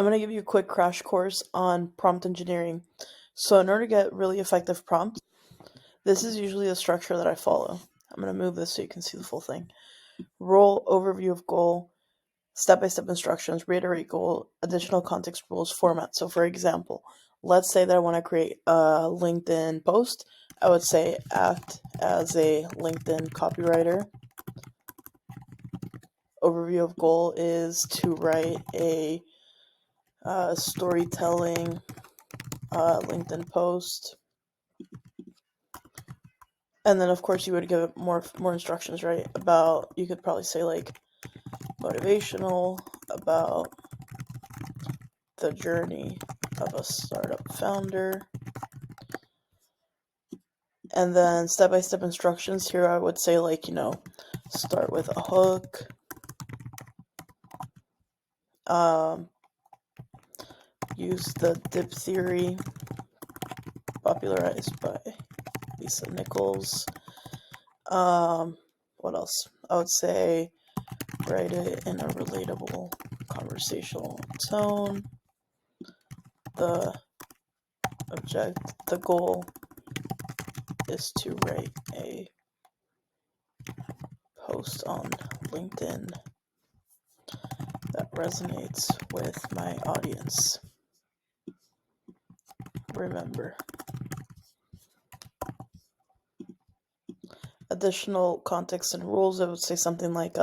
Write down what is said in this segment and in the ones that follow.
I'm going to give you a quick crash course on prompt engineering. So in order to get really effective prompts, this is usually the structure that I follow. I'm going to move this so you can see the full thing. Role, overview of goal, step-by-step instructions, reiterate goal, additional context rules, format. So for example, let's say that I want to create a LinkedIn post. I would say act as a LinkedIn copywriter. Overview of goal is to write a storytelling LinkedIn post. And then of course you would give it more instructions, right? About, you could probably say like motivational, about the journey of a startup founder. And then step-by-step instructions here, I would say like, start with a hook. Use the dip theory, popularized by Lisa Nichols. What else? I would say write it in a relatable conversational tone. The goal is to write a post on LinkedIn that resonates with my audience. Remember. Additional context and rules, I would say something like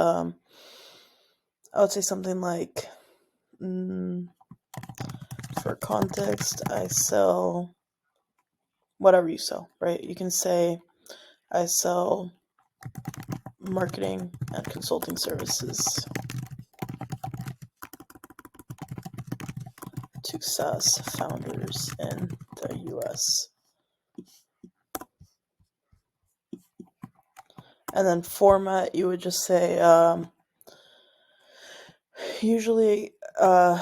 for context, I sell whatever you sell, right? You can say I sell marketing and consulting services to SaaS founders in the US. And then format, you would just say, usually, for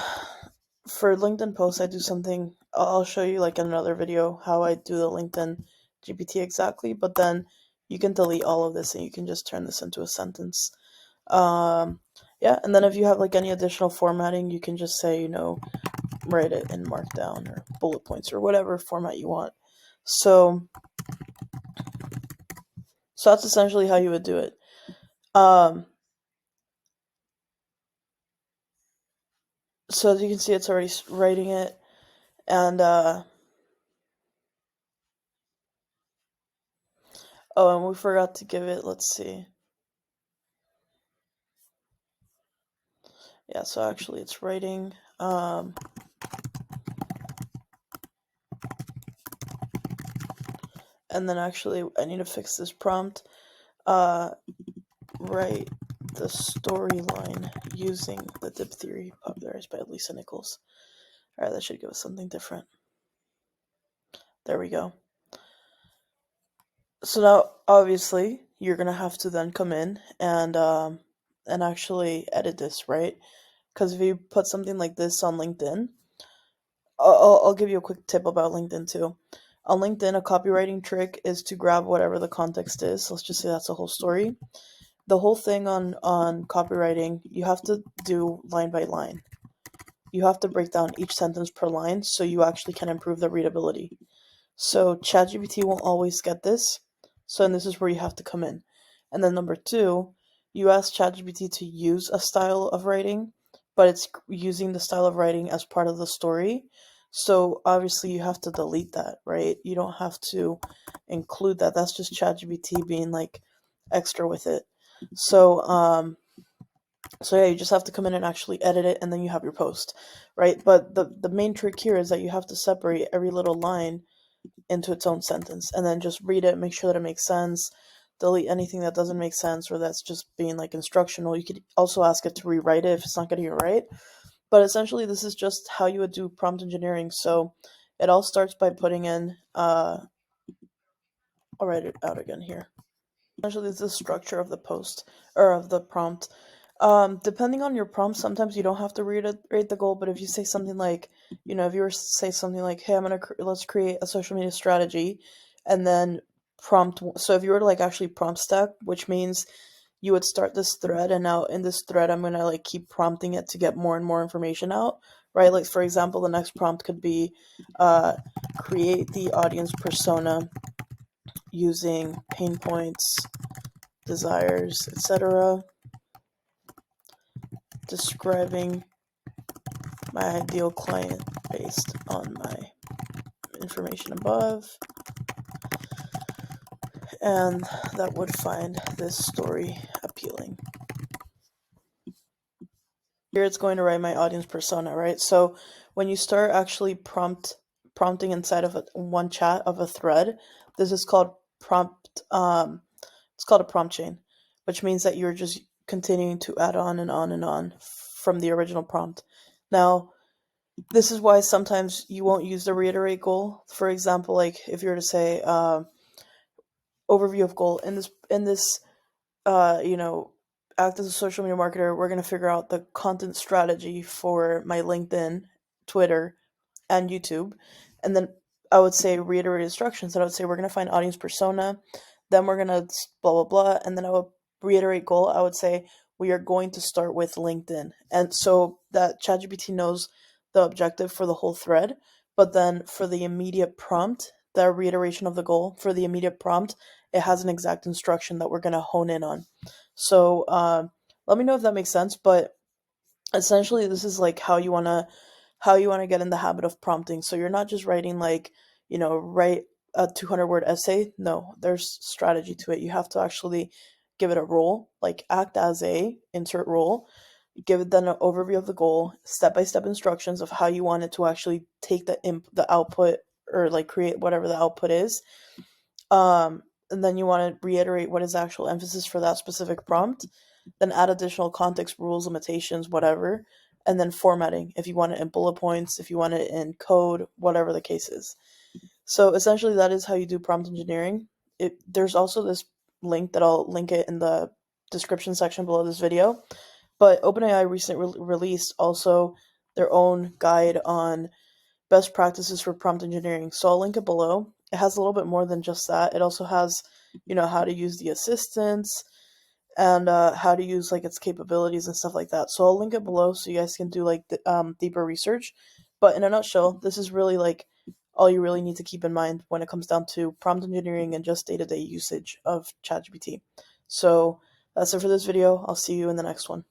LinkedIn posts, I do something, I'll show you like in another video how I do the LinkedIn GPT exactly, but then you can delete all of this and you can just turn this into a sentence. Yeah, and then if you have like any additional formatting, you can just say, write it in Markdown or bullet points or whatever format you want. So that's essentially how you would do it. So as you can see, it's already writing it, and oh, and we forgot to give it, let's see. Yeah, so actually it's writing, and then actually I need to fix this prompt. Write the storyline using the dip theory popularized by Lisa Nichols. Alright, that should give us something different. There we go. So now, obviously, you're gonna have to then come in and actually edit this, right? Because if you put something like this on LinkedIn, I'll give you a quick tip about LinkedIn too. On LinkedIn, a copywriting trick is to grab whatever the context is. Let's just say that's the whole story. The whole thing on copywriting, you have to do line by line. You have to break down each sentence per line so you actually can improve the readability. So ChatGPT won't always get this. So and this is where you have to come in. And then number 2, you ask ChatGPT to use a style of writing, but it's using the style of writing as part of the story. So obviously you have to delete that, right? You don't have to include that. That's just ChatGPT being like extra with it. So yeah, you just have to come in and actually edit it, and then you have your post, right? But the main trick here is that you have to separate every little line into its own sentence, and then just read it, make sure that it makes sense, delete anything that doesn't make sense or that's just being like instructional. You could also ask it to rewrite it if it's not getting it right. But essentially, this is just how you would do prompt engineering. So it all starts by putting in, I'll write it out again here. Essentially, this is the structure of the post, or of the prompt. Depending on your prompt, sometimes you don't have to read the goal, but if you say something like, if you were to say something like, hey, let's create a social media strategy, and then prompt, so if you were to like actually prompt stack, which means you would start this thread, and now in this thread, I'm gonna like keep prompting it to get more and more information out, right? Like, for example, the next prompt could be create the audience persona using pain points, desires, etc., describing my ideal client based on my information above, and that would find this story appealing. Here it's going to write my audience persona, right? So when you start actually prompting inside of one chat of a thread, this is called prompt. It's called a prompt chain, which means that you're just continuing to add on and on and on from the original prompt. Now, this is why sometimes you won't use the reiterate goal. For example, like if you were to say overview of goal in this you know, act as a social media marketer, we're going to figure out the content strategy for my LinkedIn, Twitter, and YouTube. And then I would say reiterate instructions. And I would say we're going to find audience persona. Then we're going to blah, blah, blah. And then I would reiterate goal. I would say we are going to start with LinkedIn. And so that ChatGPT knows the objective for the whole thread. But then for the immediate prompt, the reiteration of the goal for the immediate prompt, it has an exact instruction that we're going to hone in on. So let me know if that makes sense. But essentially, this is like how you want to get in the habit of prompting. So you're not just writing like, write a 200-word essay. No, there's strategy to it. You have to actually give it a role, like act as a insert role, give it then an overview of the goal, step-by-step instructions of how you want it to actually take the output, or like create whatever the output is. And then you want to reiterate what is the actual emphasis for that specific prompt, then add additional context, rules, limitations, whatever, and then formatting if you want it in bullet points, if you want it in code, whatever the case is. So essentially, that is how you do prompt engineering. There's also this link that I'll link it in the description section below this video. But OpenAI recently released also their own guide on best practices for prompt engineering. So I'll link it below. It has a little bit more than just that. It also has, how to use the assistants, and how to use like its capabilities and stuff like that. So I'll link it below so you guys can do like deeper research. But in a nutshell, this is really like all you really need to keep in mind when it comes down to prompt engineering and just day-to-day usage of ChatGPT. So that's it for this video. I'll see you in the next one.